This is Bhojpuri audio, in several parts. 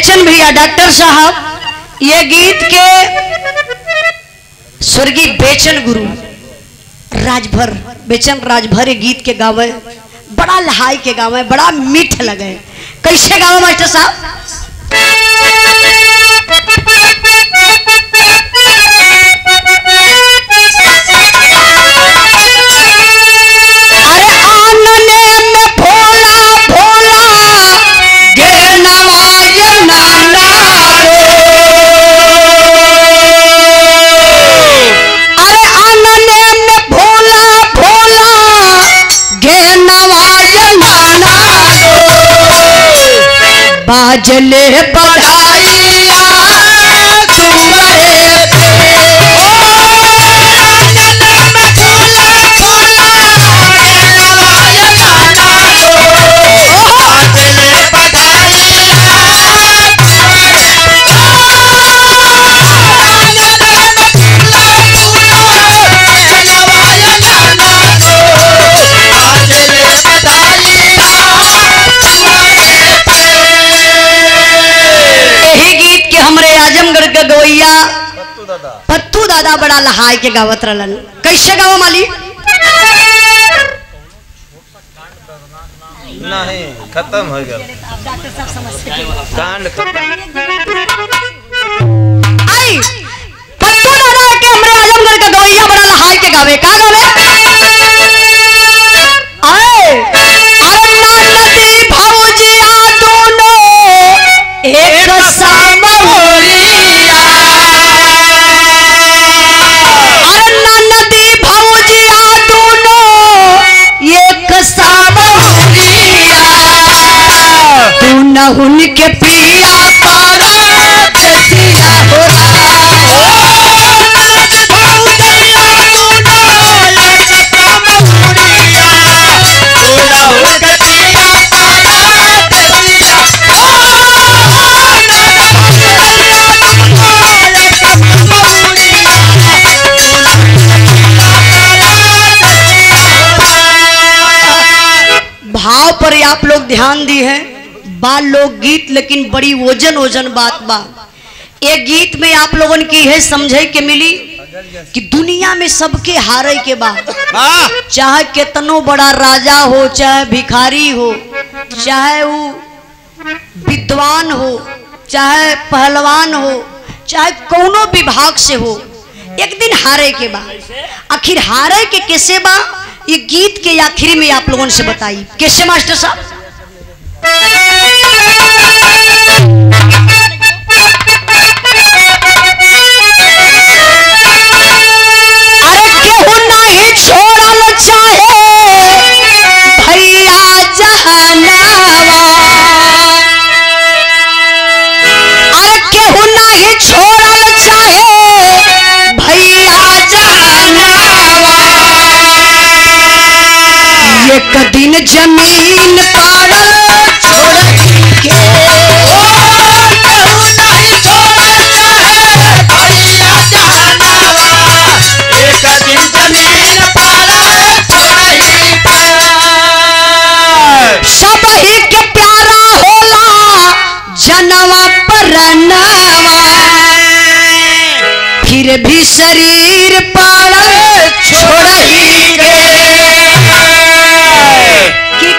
बेचन भैया डॉक्टर साहब, ये गीत के स्वर्गीय बेचन गुरु राजभर बेचन राजभर ये गीत के गावे, बड़ा लहाई के गावे, बड़ा मीठ लगे। कैसे गावे मास्टर साहब? बाजले बढ़ाइया तुम्हारे पत्तू दादा बड़ा लहाई के गावत रहलन। कैसे गावा माली? नहीं खत्म हो गया कांड आई पत्तू दादा के हमरे आजमगढ़ के गवैया बड़ा लहाई के गावे। का गावे? आए अरे नदी भौजिया दोनों एक सामोरिया, अरे नदी भौजिया दोनों एक सामोरिया, तू न उनके पिया पारा देसिया हो भाव पर आप लोग ध्यान दी है। बाल लोग गीत लेकिन बड़ी वजन वजन बात बा। एक गीत में आप लोगों की है समझे के मिली कि दुनिया में सबके हारे के बा, चाहे कितनो बड़ा राजा हो, चाहे भिखारी हो, चाहे वो विद्वान हो, चाहे पहलवान हो, चाहे कोनो विभाग से हो, एक दिन हारे के बा। आखिर हारे के कैसे बा ये गीत के आखिरी में आप लोगों से बताई। कैसे मास्टर साहब? अरे केहू नहीं छोड़ल चाहे भैया जहनवा, अरे केहू नहीं छोड़ल चाहे भैया जहनवा, एक दिन जमीन पारल छोड़ के, केहू नहीं छोड़ल चाहे भैया जहनवा, एक दिन जमीन पारा छोड़ के, सब ही के प्यारा होला जनवा परनवा, फिर भी शरीर पारल छोड़ ही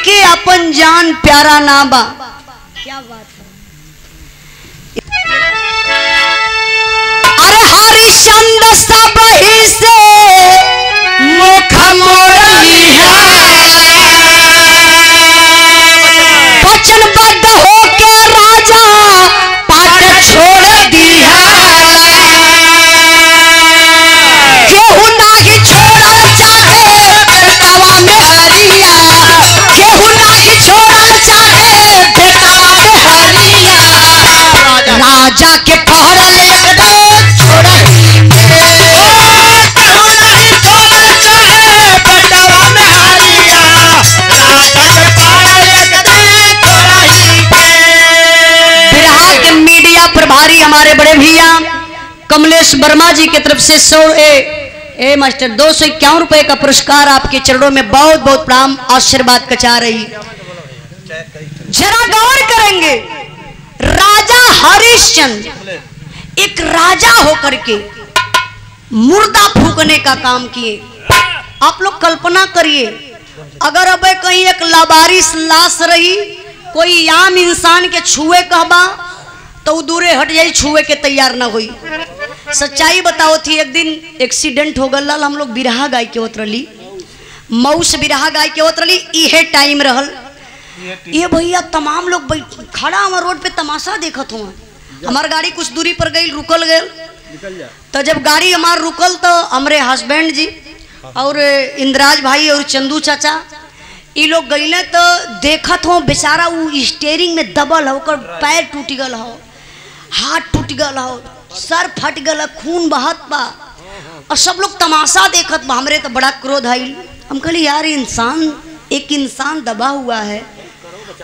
के अपन जान प्यारा ना बा। क्या बात है? अरे हरिश्चंद्र सब ही से मुख मोड़ली है, वचनबद्ध होके राजा पाट छोड़ दी है, केहू नाही छोड़ल चाहे बेटवा में हरिया, केहू नहीं छोड़ल चाहे बेटवा में हरिया, राजा के पहरल एक दिन छोड़ ही के, केहू नहीं छोड़ल चाहे बेटवा में हरिया, राजा के पारा एक दिन छोड़ ही के। बिरहा के मीडिया प्रभारी हमारे बड़े भैया कमलेश वर्मा जी की तरफ से 100 मास्टर 251 रुपए का पुरस्कार आपके चरणों में बहुत बहुत प्रणाम आशीर्वाद कचा रही। जरा गौर करेंगे, राजा हरिश्चंद्र एक राजा होकर के मुर्दा फूकने का काम किए। आप लोग कल्पना करिए, अगर अब कहीं एक लावारिस लाश रही, कोई आम इंसान के छुए कहबा तो दूरे हट जाई, छुए के तैयार ना हुई। सच्चाई बताओ थी, एक दिन एक्सीडेंट हो गल, हम लोग बिरहा गाय के उतरली, मऊ से बिरहा गाय के उतरली, इहे टाइम रहल। ये भैया तमाम लोग खड़ा हमारे रोड पे तमाशा देखत हुआ। हमार गाड़ी कुछ दूरी पर गई, रुकल गए, तो जब गाड़ी हमार रुकल तो हमारे हस्बैंड जी और इंद्राज भाई और चंदू चाचा ये लोग गईले तो देखत हो बेचारा वो स्टेयरिंग में दबल हो, ओकर पैर टूट गल हो, हाथ टूट गल हो, सर फट गल, खून बहत बा, और सब लोग तमाशा देखत बा। हमरे तो बड़ा क्रोध आइल। हम कहले यार इंसान, एक इंसान दबा हुआ है,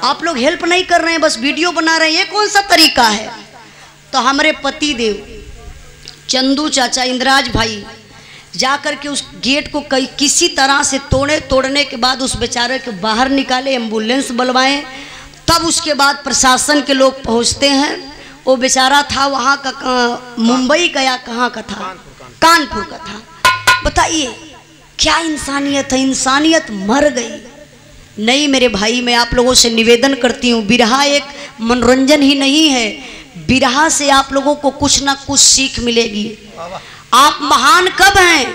आप लोग हेल्प नहीं कर रहे हैं, बस वीडियो बना रहे हैं, ये कौन सा तरीका है। तो हमारे पति देव चंदू चाचा इंद्राज भाई जाकर के उस गेट को किसी तरह से तोड़ने के बाद उस बेचारे को बाहर निकाले, एम्बुलेंस बुलवाएं, तब उसके बाद प्रशासन के लोग पहुंचते हैं। वो बेचारा था वहाँ का, मुंबई का या कहाँ का था, कानपुर का था। बताइए क्या इंसानियत है, इंसानियत मर गई। नहीं मेरे भाई, मैं आप लोगों से निवेदन करती हूँ, बिरहा एक मनोरंजन ही नहीं है, बिरहा से आप लोगों को कुछ ना कुछ सीख मिलेगी। आप महान कब हैं,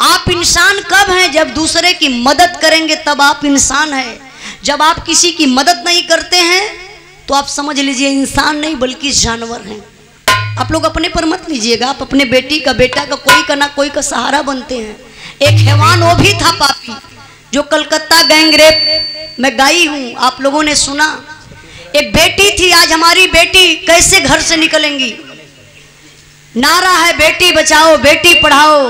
आप इंसान कब हैं, जब दूसरे की मदद करेंगे तब आप इंसान हैं। जब आप किसी की मदद नहीं करते हैं तो आप समझ लीजिए इंसान नहीं बल्कि जानवर हैं। आप लोग अपने पर मत लीजिएगा, आप अपने बेटी का, बेटा का, कोई का ना कोई का सहारा बनते हैं। एक हैवान वो भी था पापी, जो कलकत्ता गैंगरेप में गाई हूँ, आप लोगों ने सुना। एक बेटी थी, आज हमारी बेटी कैसे घर से निकलेंगी, नारा है बेटी बचाओ बेटी पढ़ाओ,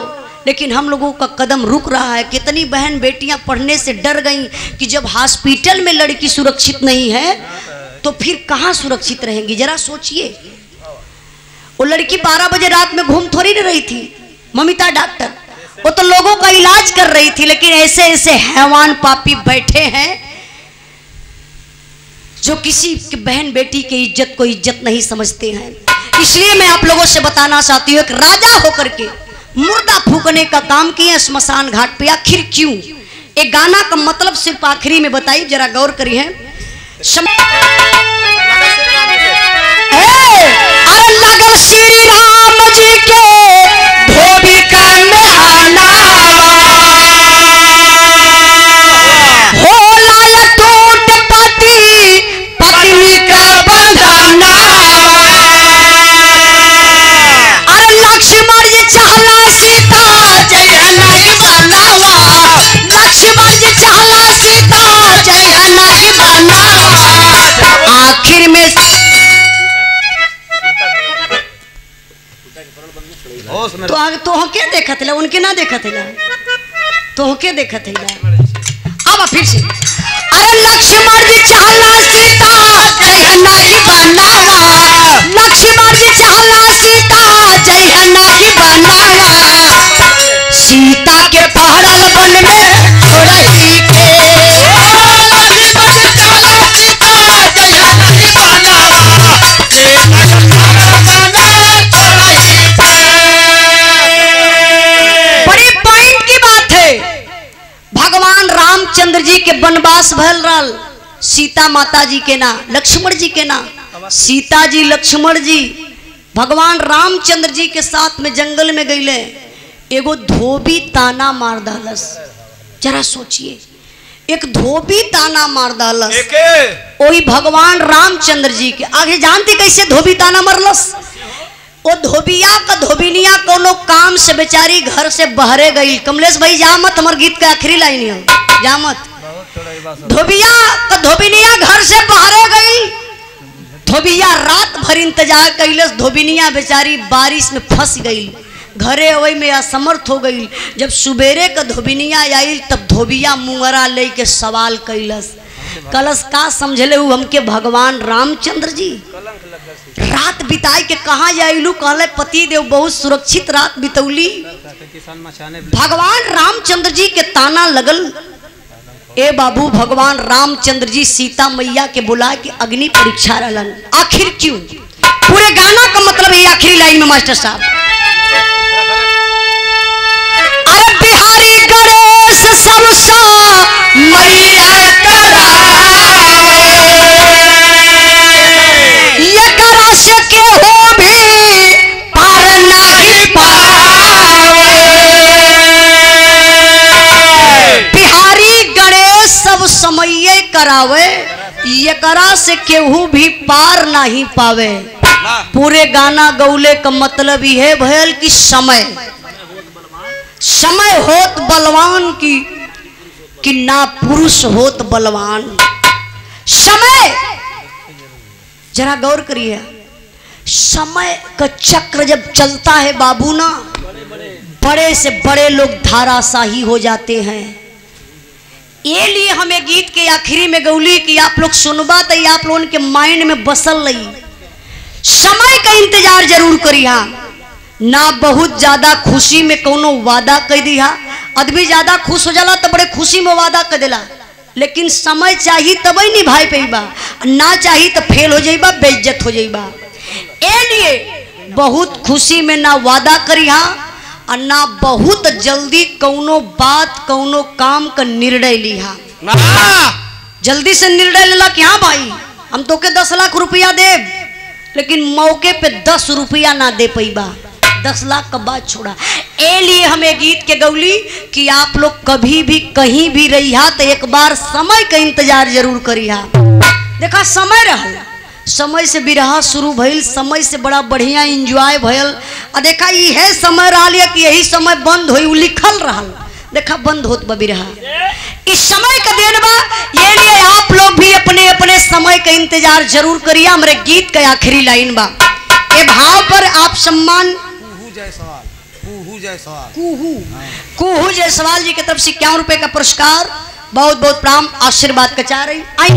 लेकिन हम लोगों का कदम रुक रहा है। कितनी बहन बेटियां पढ़ने से डर गईं कि जब हॉस्पिटल में लड़की सुरक्षित नहीं है तो फिर कहां सुरक्षित रहेंगी। जरा सोचिए, वो लड़की 12 बजे रात में घूम थोड़ी न रही थी, ममिता डॉक्टर, वो तो लोगों का इलाज कर रही थी। लेकिन ऐसे ऐसे हैवान पापी बैठे हैं जो किसी की बहन बेटी की इज्जत को इज्जत नहीं समझते हैं। इसलिए मैं आप लोगों से बताना चाहती हूँ, एक राजा होकर के मुर्दा फूकने का काम किए स्मशान घाट पे, आखिर क्यों। एक गाना का मतलब सिर्फ आखिरी में बताइए, जरा गौर करिए। अरे लगल श्री राम जी के धोबी का मेहना, हो लाल टूट पति पत्नी का बंधना। अरे लक्ष्मण जी चाहला सीता जय नहीं बनावा, लक्ष्मण जी चाहला सीता जय नहीं बनावा। आखिर में तो के देखत है, उनके ना देखत है, तो के देखत है। अब फिर से, अरे लक्ष्मण जी चाहला सीता जय नहीं बनावा, लक्ष्मण जी चाहला सीता जय नहीं बनावा। सीता के पहरल वन में रही के, बड़ी पॉइंट की बात है। भगवान रामचंद्र जी के वनवास भल रहा, सीता माता जी के ना, लक्ष्मण जी के ना, सीता जी लक्ष्मण जी भगवान रामचंद्र जी के साथ में जंगल में गईले, एगो धोबी ताना मार डालस। जरा सोचिए, एक धोबी ताना मार डालस, वही भगवान रामचंद्र जी के आगे। जानती कैसे धोबी ताना मरलस? वो धोबिया का धोबिनिया कोनो काम से बेचारी घर से बहरे गई। कमलेश भाई जा मत, हमारे गीत का आखिरी लाइन है, जा मत। धोबिया का धोबिनिया घर से बहरे गई, धोबिया रात भर इंतजार कैलस, धोबिनिया बेचारी बारिश में फंस गई, घरे अवै में असमर्थ हो गई। जब सुबेरे का धोबिनिया आई तब धोबिया मुंगरा ले के सवाल कैलस, कलश का समझले हूँ हमके भगवान रामचंद्र जी रात बिताई के कहाँ जाइलू, कहले पति देव बहुत सुरक्षित रात बितौली। भगवान रामचंद्र जी के ताना लगल, ए बाबू भगवान रामचंद्र जी सीता मैया के बुला के अग्नि परीक्षा रहलन। आखिर क्यों? पूरे गाना का मतलब ये आखिरी लाइन में मास्टर साहब, अरे बिहारी गणेश सबसा मैया ये करा सके हो भी पार नहीं पावे। बिहारी गणेश सब समये करावे, ये करा से केहू भी पार नहीं पावे। पूरे गाना गौले का मतलब ही है भयल कि समय समय होत बलवान की कि ना पुरुष होत बलवान। समय जरा गौर करिए, समय का चक्र जब चलता है बाबू ना, बड़े से बड़े लोग धाराशाही हो जाते हैं। ये लिए हमें गीत के आखिरी में गौली कि आप लोग सुनबा तो आप लोगों के माइंड में बसल रही। समय का इंतजार जरूर करिया ना। बहुत ज्यादा खुशी में कोनो वादा कर दिया, आदमी ज्यादा खुश हो जाला तो बड़े खुशी में वादा कर देला, लेकिन समय चाहिए तब ही निभाई पेबा, ना चाहिए तो फेल हो जाइबा, बेइज्जत हो जाइबा। ए लिए बहुत खुशी में ना वादा करिहा और ना बहुत जल्दी कौनो बात कौनो काम का निर्णय लिहा। जल्दी से निर्णय लेला कि हाँ भाई हम तो के 10 लाख रुपया दे, लेकिन मौके पे 10 रुपया ना दे पैबा, 10 लाख का बात छोड़ा। ए लिए हमें गीत के गौली कि आप लोग कभी भी कहीं भी रहिहा तो एक बार समय का इंतजार जरूर करिहा। देखा समय रहल, समय से बिरहा शुरू भइल, समय से बड़ा बढ़िया इंजॉय भइल। आ देखा यह समय रहा कि यही समय बंद हो लिखल रहल, देखा बंद होत बा बिरहा। इस समय का देन बा, ये लिए आप लोग भी अपने अपने समय का इंतजार जरूर करिए। हमारे गीत का आखिरी लाइन बा, ये भाव पर आप सम्मान कुहू जायसवाल जी की तरफ से 51 रुपए का पुरस्कार, बहुत बहुत प्रणाम, आशीर्वाद का चाह रही। आई